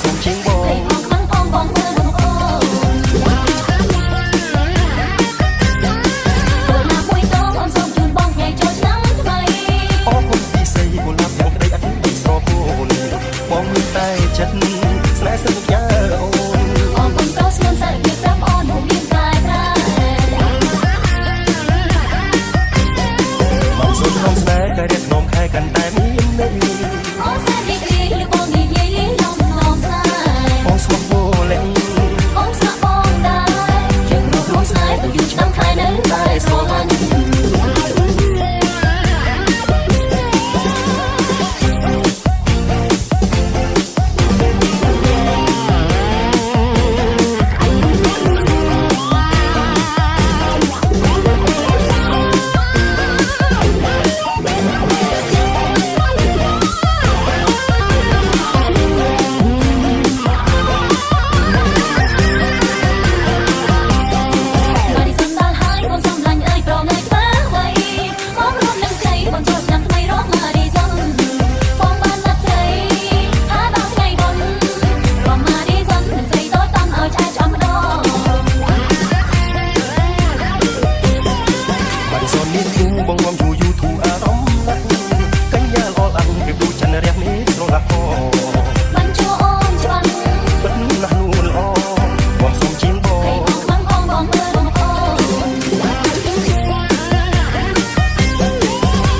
សុំជាងបងให้พองครั้งพองบองเมื่อลงโอ้ตัวหน้าปุ้ยโตออนส่งจูนบองใหญ่โจชน้ำทำไมអរគុណពិសេសគូលាប់យ៉ាងក្តីអធិស្ឋានស្រពោនបងមានតែចិត្តស្នេហ៍សន្យាអូនអរគុណប្រុសស្មុនសារភាពប្រាប់អូនមកមានកាយប្រាបងសុំក្នុងស្នេហ៍កាយរៀបនាំខែកាន់តែមានន័យអូនសែននេះគ្រាឬបងនិយាយលំឡំស្នេហ៍បងស្មោះពោលែងអូនស្លាប់បងដែរយើងរួមស្នេហ៍ទៅយូរឆ្នាំខែនៅតែស្រឡាញ់បងងំយូយូធូអារម្មណ៍ណាស់កញ្ញាល្អអាំងពីពូច័ន្ទរះនេះស្រឡាប់ហោមិនជួអូនច្បាស់បិទណាស់នួនល្អបងសុំជាងបងឲ្យបងខ្លាំងបងបងមើលបងអូន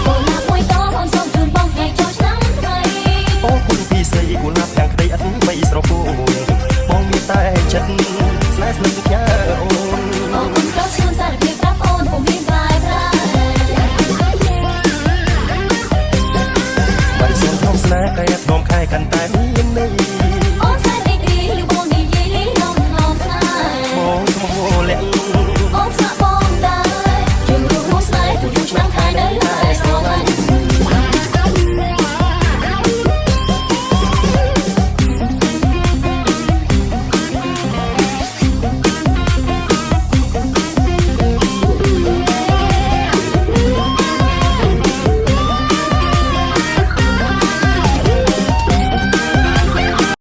បងណាមួយតបងសុំជូនបងថ្ងៃចូលឆ្នាំថ្មីអូគុណពិសេសគូលាប់យ៉ាងក្តីអត់បីស្រពោនបងមានតែចិត្តស្នេហ៍ស្នេហ៍ញ៉ាអូនអរគុណប្រុសស្មុនសារភាពប្រាប់អូនពុំមានកាយប្រាបានសុំក្នុងស្នេហ៍កាយធ្នមខែកាន់តែមានន័យ